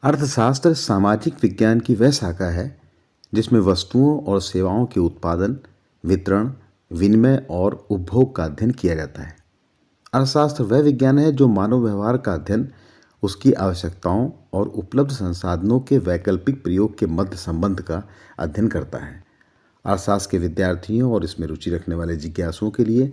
अर्थशास्त्र सामाजिक विज्ञान की वह शाखा है जिसमें वस्तुओं और सेवाओं के उत्पादन, वितरण, विनिमय और उपभोग का अध्ययन किया जाता है। अर्थशास्त्र वह विज्ञान है जो मानव व्यवहार का अध्ययन, उसकी आवश्यकताओं और उपलब्ध संसाधनों के वैकल्पिक प्रयोग के मध्य संबंध का अध्ययन करता है। अर्थशास्त्र के विद्यार्थियों और इसमें रुचि रखने वाले जिज्ञासुओं के लिए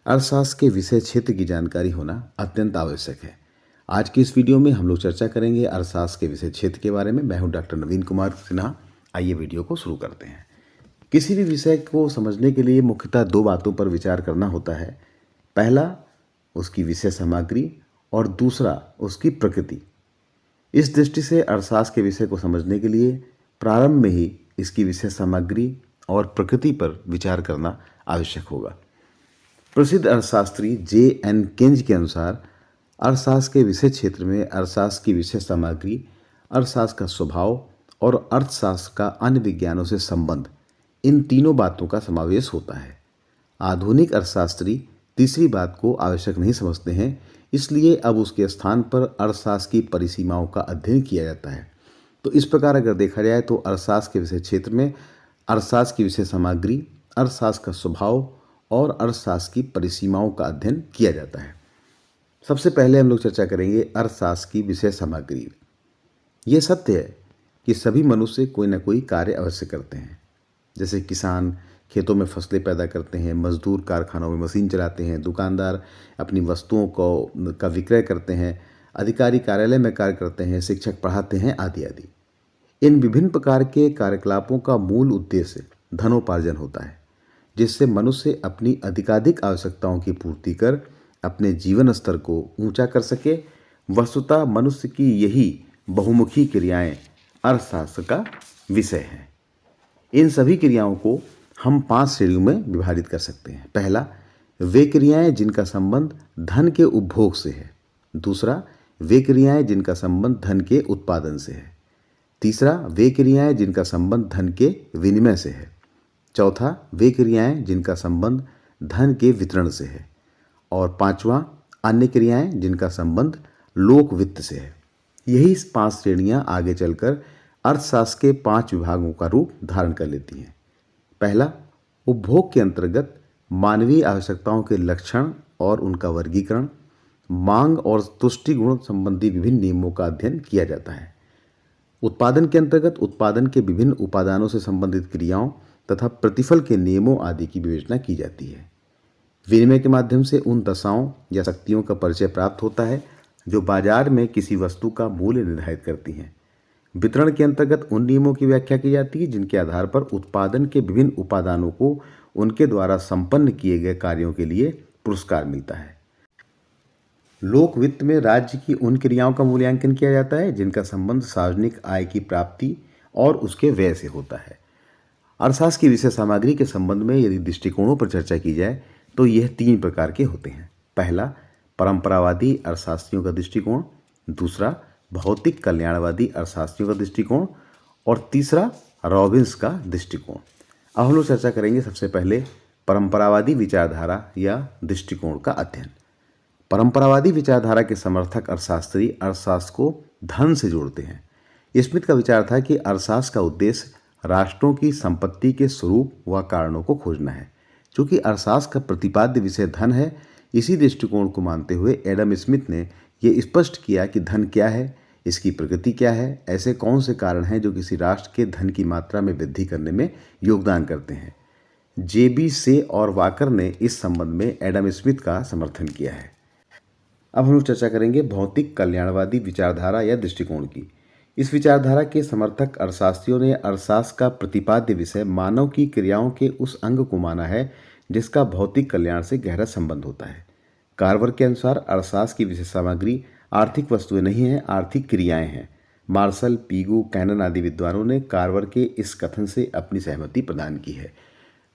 अर्थशास्त्र के विषय क्षेत्र की जानकारी होना अत्यंत आवश्यक है। आज की इस वीडियो में हम लोग चर्चा करेंगे अर्थशास्त्र के विषय क्षेत्र के बारे में। मैं हूं डॉक्टर नवीन कुमार सिन्हा। आइए वीडियो को शुरू करते हैं। किसी भी विषय को समझने के लिए मुख्यतः दो बातों पर विचार करना होता है। पहला, उसकी विषय सामग्री और दूसरा, उसकी प्रकृति। इस दृष्टि से अर्थशास्त्र के विषय को समझने के लिए प्रारंभ में ही इसकी विषय सामग्री और प्रकृति पर विचार करना आवश्यक होगा। प्रसिद्ध अर्थशास्त्री J.N. केंज के अनुसार अर्थशास्त्र के विषय क्षेत्र में अर्थशास्त्र की विषय सामग्री, अर्थशास्त्र का स्वभाव और अर्थशास्त्र का अन्य विज्ञानों से संबंध, इन तीनों बातों का समावेश होता है। आधुनिक अर्थशास्त्री तीसरी बात को आवश्यक नहीं समझते हैं, इसलिए अब उसके स्थान पर अर्थशास्त्र की परिसीमाओं का अध्ययन किया जाता है। तो इस प्रकार अगर देखा जाए तो अर्थशास्त्र के विषय क्षेत्र में अर्थशास्त्र की विषय सामग्री, अर्थशास्त्र का स्वभाव और अर्थशास्त्र की परिसीमाओं का अध्ययन किया जाता है। सबसे पहले हम लोग चर्चा करेंगे अर्थशास्त्र की विषय सामग्री। ये सत्य है कि सभी मनुष्य कोई ना कोई कार्य अवश्य करते हैं। जैसे किसान खेतों में फसलें पैदा करते हैं, मजदूर कारखानों में मशीन चलाते हैं, दुकानदार अपनी वस्तुओं का विक्रय करते हैं, अधिकारी कार्यालय में कार्य करते हैं, शिक्षक पढ़ाते हैं, आदि आदि। इन विभिन्न प्रकार के कार्यकलापों का मूल उद्देश्य धनोपार्जन होता है, जिससे मनुष्य अपनी अधिकाधिक आवश्यकताओं की पूर्ति कर अपने जीवन स्तर को ऊंचा कर सके। वस्तुतः मनुष्य की यही बहुमुखी क्रियाएं अर्थशास्त्र का विषय हैं। इन सभी क्रियाओं को हम 5 श्रेणियों में विभाजित कर सकते हैं। पहला, वे क्रियाएं जिनका संबंध धन के उपभोग से है। दूसरा, वे क्रियाएं जिनका संबंध धन के उत्पादन से है। तीसरा, वे क्रियाएं जिनका संबंध धन के विनिमय से है। चौथा, वे क्रियाएं जिनका संबंध धन के वितरण से है। और पांचवा, अन्य क्रियाएं जिनका संबंध लोक वित्त से है। यही 5 श्रेणियां आगे चलकर अर्थशास्त्र के 5 विभागों का रूप धारण कर लेती हैं। पहला, उपभोग के अंतर्गत मानवीय आवश्यकताओं के लक्षण और उनका वर्गीकरण, मांग और तुष्टि गुण संबंधी विभिन्न नियमों का अध्ययन किया जाता है। उत्पादन के अंतर्गत उत्पादन के विभिन्न उपादानों से संबंधित क्रियाओं तथा प्रतिफल के नियमों आदि की विवेचना की जाती है। विनिमय के माध्यम से उन दशाओं या शक्तियों का परिचय प्राप्त होता है जो बाजार में किसी वस्तु का मूल्य निर्धारित करती हैं। वितरण के अंतर्गत उन नियमों की व्याख्या की जाती है जिनके आधार पर उत्पादन के विभिन्न उपादानों को उनके द्वारा संपन्न किए गए कार्यों के लिए पुरस्कार मिलता है। लोक वित्त में राज्य की उन क्रियाओं का मूल्यांकन किया जाता है जिनका संबंध सार्वजनिक आय की प्राप्ति और उसके व्यय से होता है। अर्थशास्त्र की विषय सामग्री के संबंध में यदि दृष्टिकोणों पर चर्चा की जाए तो यह 3 प्रकार के होते हैं। पहला, परंपरावादी अर्थशास्त्रियों का दृष्टिकोण। दूसरा, भौतिक कल्याणवादी अर्थशास्त्रियों का दृष्टिकोण। और तीसरा, रॉबिन्स का दृष्टिकोण। अब हम लोग चर्चा करेंगे सबसे पहले परंपरावादी विचारधारा या दृष्टिकोण का अध्ययन। परंपरावादी विचारधारा के समर्थक अर्थशास्त्री अर्थशास्त्र को धन से जोड़ते हैं। स्मिथ का विचार था कि अर्थशास्त्र का उद्देश्य राष्ट्रों की संपत्ति के स्वरूप व कारणों को खोजना है। चूंकि अर्थशास्त्र का प्रतिपाद्य विषय धन है, इसी दृष्टिकोण को मानते हुए एडम स्मिथ ने यह स्पष्ट किया कि धन क्या है, इसकी प्रकृति क्या है, ऐसे कौन से कारण हैं जो किसी राष्ट्र के धन की मात्रा में वृद्धि करने में योगदान करते हैं। J.B. से और वाकर ने इस संबंध में एडम स्मिथ का समर्थन किया है। अब हम लोग चर्चा करेंगे भौतिक कल्याणवादी विचारधारा या दृष्टिकोण की। इस विचारधारा के समर्थक अर्थशास्त्रियों ने अर्थशास्त्र का प्रतिपाद्य विषय मानव की क्रियाओं के उस अंग को माना है जिसका भौतिक कल्याण से गहरा संबंध होता है। कार्वर के अनुसार अर्थशास्त्र की विषय सामग्री आर्थिक वस्तुएं नहीं हैं, आर्थिक क्रियाएं हैं। मार्शल, पीगू, कैनन आदि विद्वानों ने कार्वर के इस कथन से अपनी सहमति प्रदान की है।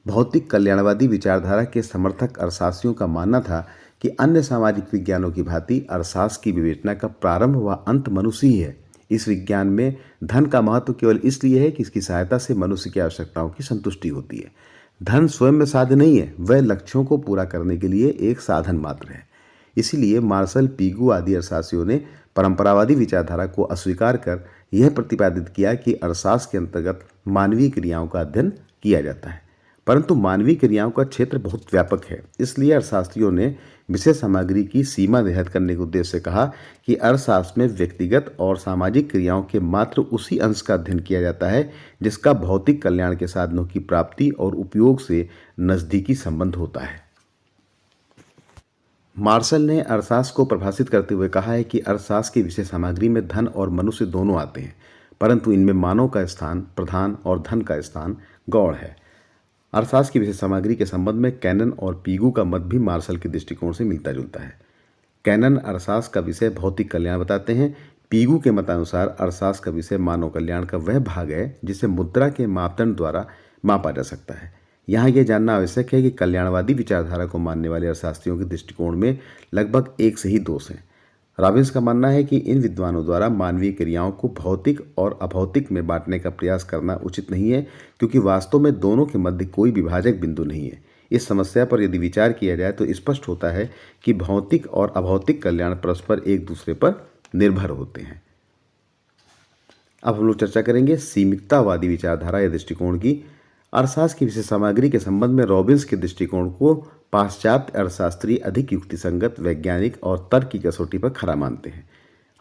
भौतिक कल्याणवादी विचारधारा के समर्थक अर्थशास्त्रियों का मानना था कि अन्य सामाजिक विज्ञानों की भांति अर्थशास्त्र की विवेचना का प्रारंभ व अंत मनुष्य ही है। इस विज्ञान में धन का महत्व केवल इसलिए है कि इसकी सहायता से मनुष्य की आवश्यकताओं की संतुष्टि होती है। धन स्वयं में साध्य नहीं है, वह लक्ष्यों को पूरा करने के लिए एक साधन मात्र है। इसीलिए मार्शल, पीगू आदि अर्थशास्त्रियों ने परंपरावादी विचारधारा को अस्वीकार कर यह प्रतिपादित किया कि अर्थशास्त्र के अंतर्गत मानवीय क्रियाओं का अध्ययन किया जाता है। परंतु मानवीय क्रियाओं का क्षेत्र बहुत व्यापक है, इसलिए अर्थशास्त्रियों ने विषय सामग्री की सीमा निर्धारित करने के उद्देश्य से कहा कि अर्थशास्त्र में व्यक्तिगत और सामाजिक क्रियाओं के मात्र उसी अंश का अध्ययन किया जाता है जिसका भौतिक कल्याण के साधनों की प्राप्ति और उपयोग से नज़दीकी संबंध होता है। मार्शल ने अर्थशास्त्र को परिभाषित करते हुए कहा है कि अर्थशास्त्र की विषय सामग्री में धन और मनुष्य दोनों आते हैं, परंतु इनमें मानव का स्थान प्रधान और धन का स्थान गौण है। अर्थशास्त्र की विषय सामग्री के संबंध में कैनन और पीगू का मत भी मार्शल के दृष्टिकोण से मिलता जुलता है। कैनन अर्थशास्त्र का विषय भौतिक कल्याण बताते हैं। पीगू के मतानुसार अर्थशास्त्र का विषय मानव कल्याण का वह भाग है जिसे मुद्रा के मापदंड द्वारा मापा जा सकता है। यहाँ यह जानना आवश्यक है कि कल्याणवादी विचारधारा को मानने वाले अर्थशास्त्रियों के दृष्टिकोण में लगभग एक से ही दोष हैं। रॉबिन्स का मानना है कि इन विद्वानों द्वारा मानवीय क्रियाओं को भौतिक और अभौतिक में बांटने का प्रयास करना उचित नहीं है, क्योंकि वास्तव में दोनों के मध्य कोई विभाजक बिंदु नहीं है। इस समस्या पर यदि विचार किया जाए तो स्पष्ट होता है कि भौतिक और अभौतिक कल्याण परस्पर एक दूसरे पर निर्भर होते हैं। अब हम लोग चर्चा करेंगे सीमिततावादी विचारधारा या दृष्टिकोण की। अर्थशास्त्र की विषय सामग्री के संबंध में रॉबिन्स के दृष्टिकोण को पाश्चात्य अर्थशास्त्री अधिक युक्तिसंगत, वैज्ञानिक और तर्क की कसौटी पर खरा मानते हैं।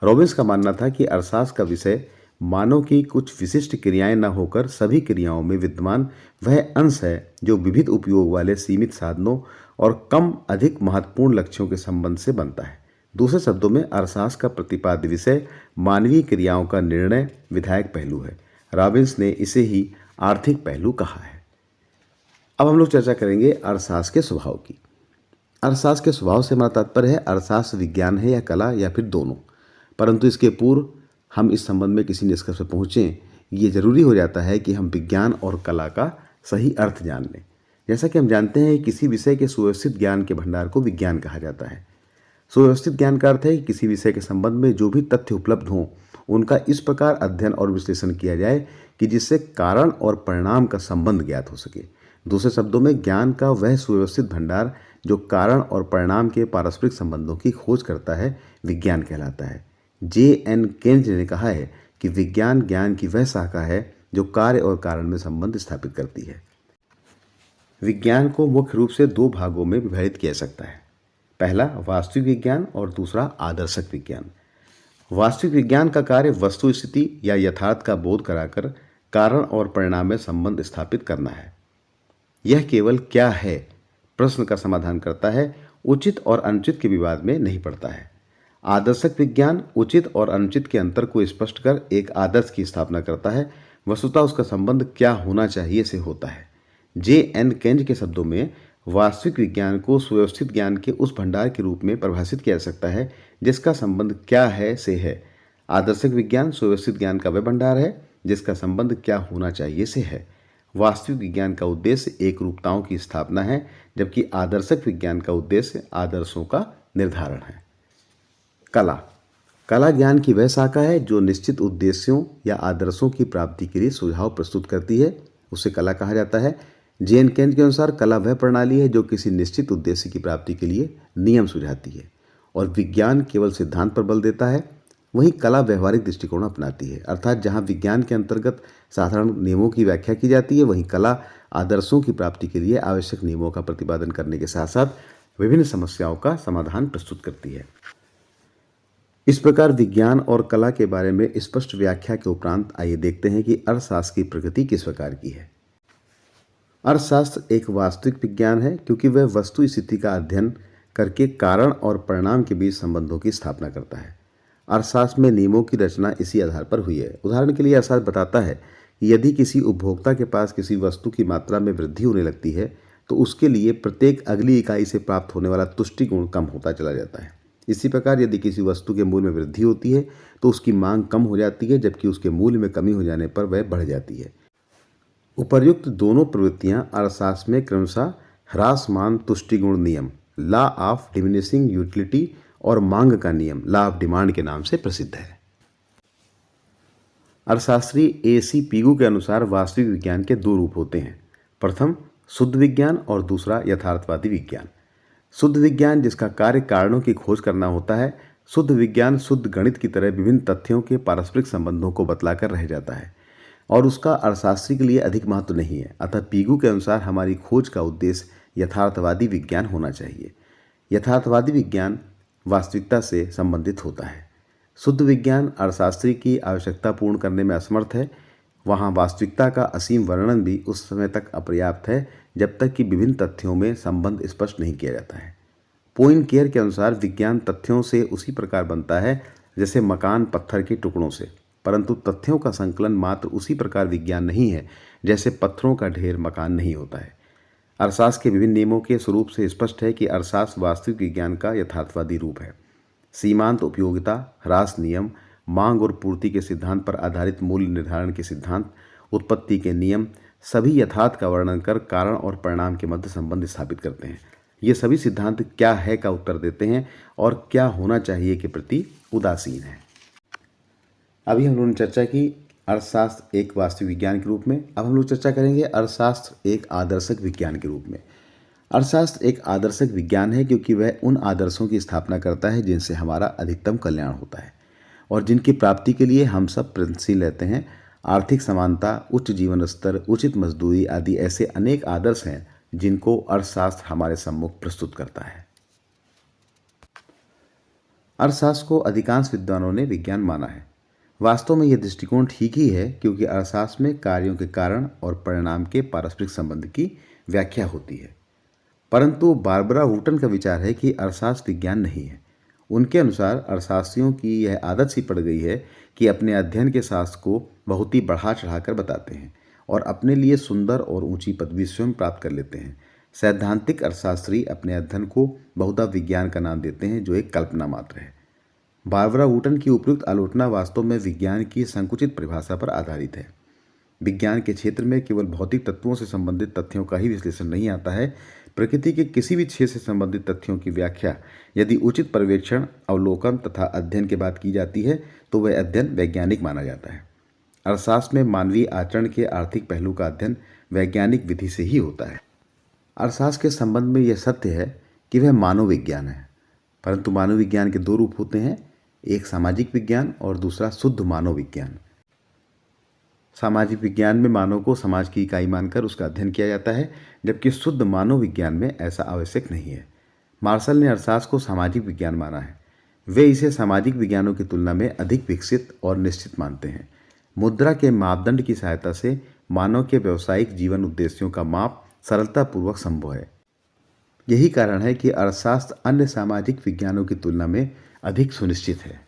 रॉबिन्स का मानना था कि अर्थशास्त्र का विषय मानव की कुछ विशिष्ट क्रियाएं न होकर सभी क्रियाओं में विद्यमान वह अंश है जो विविध उपयोग वाले सीमित साधनों और कम अधिक महत्वपूर्ण लक्ष्यों के संबंध से बनता है। दूसरे शब्दों में अर्थशास्त्र का प्रतिपाद्य विषय मानवीय क्रियाओं का निर्णय विधायक पहलू है। रॉबिन्स ने इसे ही आर्थिक पहलू कहा है। अब हम लोग चर्चा करेंगे अर्थशास्त्र के स्वभाव की। अर्थशास्त्र के स्वभाव से हमारा तात्पर्य है अर्थशास्त्र विज्ञान है या कला या फिर दोनों। परंतु इसके पूर्व हम इस संबंध में किसी निष्कर्ष पर पहुँचें, ये जरूरी हो जाता है कि हम विज्ञान और कला का सही अर्थ जान लें। जैसा कि हम जानते हैं किसी विषय के सुव्यवस्थित ज्ञान के भंडार को विज्ञान कहा जाता है। सुव्यवस्थित ज्ञान का अर्थ है कि किसी विषय के संबंध में जो भी तथ्य उपलब्ध हों उनका इस प्रकार अध्ययन और विश्लेषण किया जाए कि जिससे कारण और परिणाम का संबंध ज्ञात हो सके। दूसरे शब्दों में ज्ञान का वह सुव्यवस्थित भंडार जो कारण और परिणाम के पारस्परिक संबंधों की खोज करता है विज्ञान कहलाता है। J.N. केंज ने कहा है कि विज्ञान ज्ञान की वह शाखा है जो कार्य और कारण में संबंध स्थापित करती है। विज्ञान को मुख्य रूप से दो भागों में विभाजित किया जा सकता है। पहला वास्तविक विज्ञान और दूसरा आदर्शक विज्ञान। वास्तविक विज्ञान का कार्य वस्तु स्थिति या यथार्थ का बोध कराकर कारण और परिणाम में संबंध स्थापित करना है। यह केवल क्या है प्रश्न का समाधान करता है, उचित और अनुचित के विवाद में नहीं पड़ता है। आदर्शक विज्ञान उचित और अनुचित के अंतर को स्पष्ट कर एक आदर्श की स्थापना करता है, वस्तुतः उसका संबंध क्या होना चाहिए से होता है। J.N. केंज के शब्दों में वास्तविक विज्ञान को सुव्यवस्थित ज्ञान के उस भंडार के रूप में परिभाषित किया जा सकता है जिसका संबंध क्या है से है। आदर्शक विज्ञान सुव्यवस्थित ज्ञान का वह भंडार है जिसका संबंध क्या होना चाहिए से है। वास्तविक विज्ञान का उद्देश्य एक रूपताओं की स्थापना है, जबकि आदर्शक विज्ञान का उद्देश्य आदर्शों का निर्धारण है। कला ज्ञान की वह शाखा है जो निश्चित उद्देश्यों या आदर्शों की प्राप्ति के लिए सुझाव प्रस्तुत करती है, उसे कला कहा जाता है। J.N. केंज के अनुसार कला वह प्रणाली है जो किसी निश्चित उद्देश्य की प्राप्ति के लिए नियम सुझाती है और विज्ञान केवल सिद्धांत पर बल देता है। वहीं कला व्यवहारिक दृष्टिकोण अपनाती है, अर्थात जहां विज्ञान के अंतर्गत साधारण नियमों की व्याख्या की जाती है, वहीं कला आदर्शों की प्राप्ति के लिए आवश्यक नियमों का प्रतिपादन करने के साथ साथ विभिन्न समस्याओं का समाधान प्रस्तुत करती है। इस प्रकार विज्ञान और कला के बारे में स्पष्ट व्याख्या के उपरांत आइए देखते हैं कि अर्थशास्त्र की प्रकृति किस प्रकार की है। अर्थशास्त्र एक वास्तविक विज्ञान है क्योंकि वह वस्तु स्थिति का अध्ययन करके कारण और परिणाम के बीच संबंधों की स्थापना करता है। अर्थशास्त्र में नियमों की रचना इसी आधार पर हुई है। उदाहरण के लिए अर्थशास्त्र बताता है कि यदि किसी उपभोक्ता के पास किसी वस्तु की मात्रा में वृद्धि होने लगती है तो उसके लिए प्रत्येक अगली इकाई से प्राप्त होने वाला तुष्टि गुण कम होता चला जाता है। इसी प्रकार यदि किसी वस्तु के मूल्य में वृद्धि होती है तो उसकी मांग कम हो जाती है, जबकि उसके मूल्य में कमी हो जाने पर वह बढ़ जाती है। उपर्युक्त दोनों प्रवृत्तियां अर्थशास्त्र में क्रमशः ह्रासमान तुष्टि गुण नियम, लॉ ऑफ डिमिनिशिंग यूटिलिटी, और मांग का नियम, लॉ ऑफ डिमांड के नाम से प्रसिद्ध है। अर्थशास्त्री A.C. पीगू के अनुसार वास्तविक विज्ञान के दो रूप होते हैं, प्रथम शुद्ध विज्ञान और दूसरा यथार्थवादी विज्ञान। शुद्ध विज्ञान जिसका कार्य कारणों की खोज करना होता है, शुद्ध विज्ञान शुद्ध गणित की तरह विभिन्न तथ्यों के पारस्परिक संबंधों को बतलाकर रह जाता है और उसका अर्थशास्त्री के लिए अधिक महत्व नहीं है। अतः पीगू के अनुसार हमारी खोज का उद्देश्य यथार्थवादी विज्ञान होना चाहिए। यथार्थवादी विज्ञान वास्तविकता से संबंधित होता है। शुद्ध विज्ञान अर्थशास्त्री की आवश्यकता पूर्ण करने में असमर्थ है। वहाँ वास्तविकता का असीम वर्णन भी उस समय तक अपर्याप्त है जब तक कि विभिन्न तथ्यों में संबंध स्पष्ट नहीं किया जाता है। पोइनकेयर के अनुसार विज्ञान तथ्यों से उसी प्रकार बनता है जैसे मकान पत्थर के टुकड़ों से, परंतु तथ्यों का संकलन मात्र उसी प्रकार विज्ञान नहीं है जैसे पत्थरों का ढेर मकान नहीं होता है। अर्थशास्त्र के विभिन्न नियमों के स्वरूप से स्पष्ट है कि अर्थशास्त्र वास्तविक विज्ञान का यथार्थवादी रूप है। सीमांत उपयोगिता, ह्रास नियम, मांग और पूर्ति के सिद्धांत पर आधारित मूल्य निर्धारण के सिद्धांत, उत्पत्ति के नियम सभी यथार्थ का वर्णन कर कारण और परिणाम के मध्य संबंध स्थापित करते हैं। ये सभी सिद्धांत क्या है का उत्तर देते हैं और क्या होना चाहिए के प्रति उदासीन है। अभी हम लोगों ने चर्चा की अर्थशास्त्र एक वास्तविक विज्ञान के रूप में। अब हम लोग चर्चा करेंगे अर्थशास्त्र एक आदर्शक विज्ञान के रूप में। अर्थशास्त्र एक आदर्शक विज्ञान है क्योंकि वह उन आदर्शों की स्थापना करता है जिनसे हमारा अधिकतम कल्याण होता है और जिनकी प्राप्ति के लिए हम सब प्रयत्नशील रहते हैं। आर्थिक समानता, उच्च जीवन स्तर, उचित मजदूरी आदि ऐसे अनेक आदर्श हैं जिनको अर्थशास्त्र हमारे सम्मुख प्रस्तुत करता है। अर्थशास्त्र को अधिकांश विद्वानों ने विज्ञान माना है। वास्तव में यह दृष्टिकोण ठीक ही है क्योंकि अर्थशास्त्र में कार्यों के कारण और परिणाम के पारस्परिक संबंध की व्याख्या होती है। परंतु बारबरा वुटन का विचार है कि अर्थशास्त्र विज्ञान नहीं है। उनके अनुसार अर्थशास्त्रियों की यह आदत सी पड़ गई है कि अपने अध्ययन के शास्त्र को बहुत ही बढ़ा चढ़ाकर बताते हैं और अपने लिए सुंदर और ऊंची पदवी स्वयं प्राप्त कर लेते हैं। सैद्धांतिक अर्थशास्त्री अपने अध्ययन को बहुधा विज्ञान का नाम देते हैं जो एक कल्पना मात्र है। बारबरा वुटन की उपयुक्त आलोचना वास्तव में विज्ञान की संकुचित परिभाषा पर आधारित है। विज्ञान के क्षेत्र में केवल भौतिक तत्वों से संबंधित तथ्यों का ही विश्लेषण नहीं आता है। प्रकृति के किसी भी क्षेत्र से संबंधित तथ्यों की व्याख्या यदि उचित पर्यवेक्षण, अवलोकन तथा अध्ययन के बाद की जाती है तो वह अध्ययन वैज्ञानिक माना जाता है। अर्थशास्त्र में मानवीय आचरण के आर्थिक पहलू का अध्ययन वैज्ञानिक विधि से ही होता है। अर्थशास्त्र के संबंध में यह सत्य है कि वह मानव विज्ञान है, परंतु मानव विज्ञान के दो रूप होते हैं, एक सामाजिक विज्ञान और दूसरा शुद्ध मानव विज्ञान। सामाजिक विज्ञान में मानव को समाज की इकाई मानकर उसका अध्ययन किया जाता है, जबकि शुद्ध मानव विज्ञान में ऐसा आवश्यक नहीं है। मार्शल ने अर्थशास्त्र को सामाजिक विज्ञान माना है। वे इसे सामाजिक विज्ञानों की तुलना में अधिक विकसित और निश्चित मानते हैं। मुद्रा के मापदंड की सहायता से मानव के व्यावसायिक जीवन उद्देश्यों का माप सरलतापूर्वक संभव है। यही कारण है कि अर्थशास्त्र अन्य सामाजिक विज्ञानों की तुलना में अधिक सुनिश्चित है।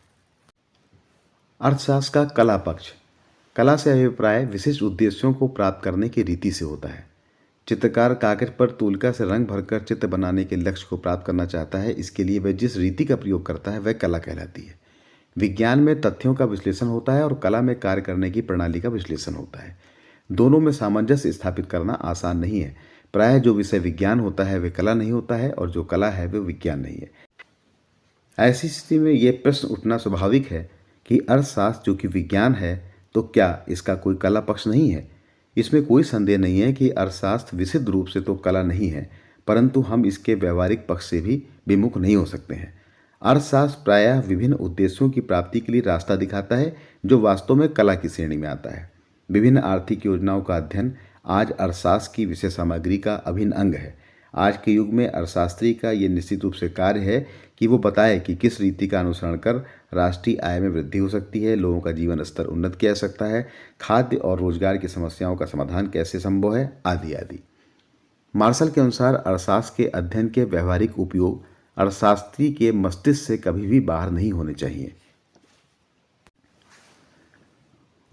अर्थशास्त्र का कला पक्ष। कला से अभिप्राय विशिष्ट उद्देश्यों को प्राप्त करने की रीति से होता है। चित्रकार कागज पर तूलिका से रंग भरकर चित्र बनाने के लक्ष्य को प्राप्त करना चाहता है। इसके लिए वह जिस रीति का प्रयोग करता है वह कला कहलाती है। विज्ञान में तथ्यों का विश्लेषण होता है और कला में कार्य करने की प्रणाली का विश्लेषण होता है। दोनों में सामंजस्य स्थापित करना आसान नहीं है। प्रायः जो विषय विज्ञान होता है वह कला नहीं होता है और जो कला है वह विज्ञान नहीं है। ऐसी स्थिति में यह प्रश्न उठना स्वाभाविक है कि अर्थशास्त्र जो कि विज्ञान है तो क्या इसका कोई कला पक्ष नहीं है। इसमें कोई संदेह नहीं है कि अर्थशास्त्र विशुद्ध रूप से तो कला नहीं है, परंतु हम इसके व्यवहारिक पक्ष से भी विमुख नहीं हो सकते हैं। अर्थशास्त्र प्रायः विभिन्न उद्देश्यों की प्राप्ति के लिए रास्ता दिखाता है जो वास्तव में कला की श्रेणी में आता है। विभिन्न आर्थिक योजनाओं का अध्ययन आज अर्थशास्त्र की विषय सामग्री का अभिन्न अंग है। आज के युग में अर्थशास्त्री का ये निश्चित रूप से कार्य है कि वो बताए कि किस रीति का अनुसरण कर राष्ट्रीय आय में वृद्धि हो सकती है, लोगों का जीवन स्तर उन्नत किया जा सकता है, खाद्य और रोजगार की समस्याओं का समाधान कैसे संभव है, आदि आदि। मार्शल के अनुसार अर्थशास्त्र के अध्ययन के व्यवहारिक उपयोग अर्थशास्त्री के मस्तिष्क से कभी भी बाहर नहीं होने चाहिए।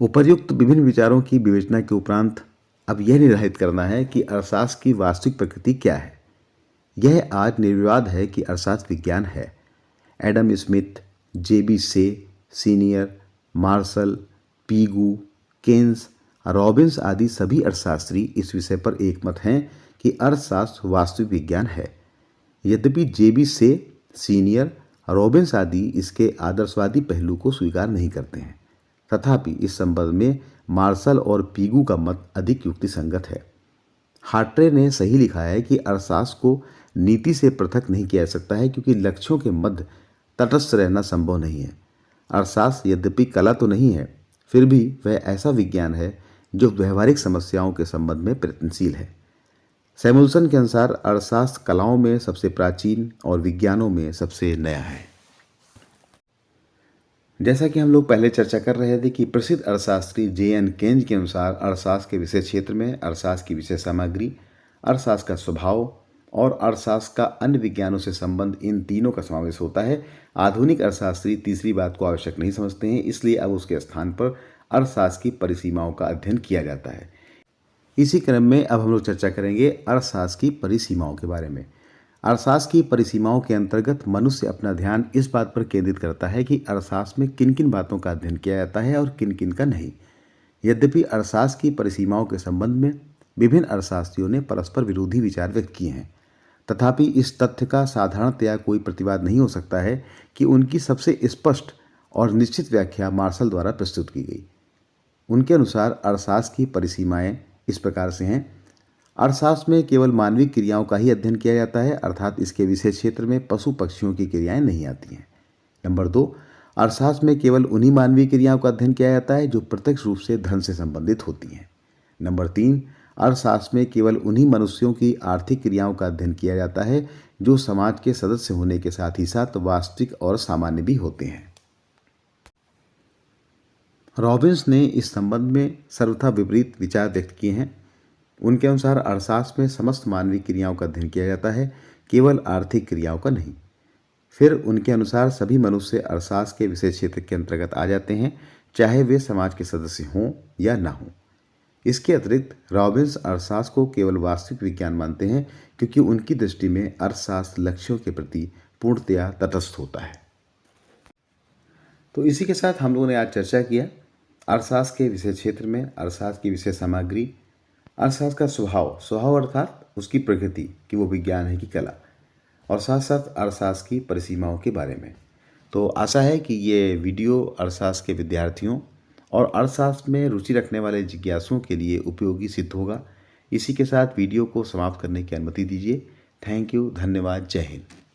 उपर्युक्त विभिन्न विचारों की विवेचना के उपरांत अब यह निर्धारित करना है कि अर्थशास्त्र की वास्तविक प्रकृति क्या है। यह आज निर्विवाद है कि अर्थशास्त्र विज्ञान है। Adam Smith, J B Say Senior, Marshall, Pigou, Keynes, Robbins आदि सभी अर्थशास्त्री इस विषय पर एकमत हैं कि अर्थशास्त्र वास्तविक विज्ञान है। यद्यपि जेबी से सीनियर, रॉबिन्स आदि इसके आदर्शवादी पहलू को स्वीकार नहीं करते हैं, तथापि इस संबंध में मार्शल और पीगू का मत अधिक युक्तिसंगत है। हार्ट्रे ने सही लिखा है कि अर्थशास्त्र को नीति से पृथक नहीं किया जा सकता है क्योंकि लक्ष्यों के मध्य तटस्थ रहना संभव नहीं है। अर्थशास्त्र यद्यपि कला तो नहीं है, फिर भी वह ऐसा विज्ञान है जो व्यवहारिक समस्याओं के संबंध में प्रयत्नशील है। सैमुअल्सन के अनुसार अर्थशास्त्र कलाओं में सबसे प्राचीन और विज्ञानों में सबसे नया है। जैसा कि हम लोग पहले चर्चा कर रहे थे कि प्रसिद्ध अर्थशास्त्री J.N. केन्ज के अनुसार अर्थशास्त्र के विषय क्षेत्र में अर्थशास्त्र की विषय सामग्री, अर्थशास्त्र का स्वभाव और अर्थशास्त्र का अन्य विज्ञानों से संबंध, इन तीनों का समावेश होता है। आधुनिक अर्थशास्त्री तीसरी बात को आवश्यक नहीं समझते हैं, इसलिए अब उसके स्थान पर अर्थशास्त्र की परिसीमाओं का अध्ययन किया जाता है। इसी क्रम में अब हम लोग चर्चा करेंगे अर्थशास्त्र की परिसीमाओं के बारे में। अर्थशास्त्र की परिसीमाओं के अंतर्गत मनुष्य अपना ध्यान इस बात पर केंद्रित करता है कि अर्थशास्त्र में किन किन बातों का अध्ययन किया जाता है और किन किन का नहीं। यद्यपि अर्थशास्त्र की परिसीमाओं के संबंध में विभिन्न अर्थशास्त्रियों ने परस्पर विरोधी विचार व्यक्त किए हैं, तथापि इस तथ्य का साधारणतया कोई प्रतिवाद नहीं हो सकता है कि उनकी सबसे स्पष्ट और निश्चित व्याख्या मार्शल द्वारा प्रस्तुत की गई। उनके अनुसार अर्थशास्त्र की परिसीमाएं इस प्रकार से हैं। अर्थशास्त्र में केवल मानवीय क्रियाओं का ही अध्ययन किया जाता है, अर्थात इसके विषय क्षेत्र में पशु पक्षियों की क्रियाएं नहीं आती हैं। नंबर 2, अर्थशास्त्र में केवल उन्हीं मानवीय क्रियाओं का अध्ययन किया जाता है जो प्रत्यक्ष रूप से धन से संबंधित होती हैं। नंबर 3, अर्थशास्त्र में केवल उन्हीं मनुष्यों की आर्थिक क्रियाओं का अध्ययन किया जाता है जो समाज के सदस्य होने के साथ ही साथ वास्तविक और सामान्य भी होते हैं। रॉबिन्स ने इस संबंध में सर्वथा विपरीत विचार व्यक्त किए हैं। उनके अनुसार अर्थशास्त्र में समस्त मानवीय क्रियाओं का अध्ययन किया जाता है, केवल आर्थिक क्रियाओं का नहीं। फिर उनके अनुसार सभी मनुष्य अर्थशास्त्र के विषय क्षेत्र के अंतर्गत आ जाते हैं, चाहे वे समाज के सदस्य हों या ना हों। इसके अतिरिक्त रॉबिन्स अर्थशास्त्र को केवल वास्तविक विज्ञान मानते हैं, क्योंकि उनकी दृष्टि में अर्थशास्त्र लक्ष्यों के प्रति पूर्णतया तटस्थ होता है। तो इसी के साथ हम लोगों ने आज चर्चा किया अर्थशास्त्र के विषय क्षेत्र में अर्थशास्त्र की विषय सामग्री, अर्थशास्त्र का स्वभाव अर्थात उसकी प्रकृति कि वो विज्ञान है कि कला, और साथ साथ अर्थशास्त्र की परिसीमाओं के बारे में। तो आशा है कि ये वीडियो अर्थशास्त्र के विद्यार्थियों और अर्थशास्त्र में रुचि रखने वाले जिज्ञासुओं के लिए उपयोगी सिद्ध होगा। इसी के साथ वीडियो को समाप्त करने की अनुमति दीजिए। थैंक यू, धन्यवाद, जय हिंद।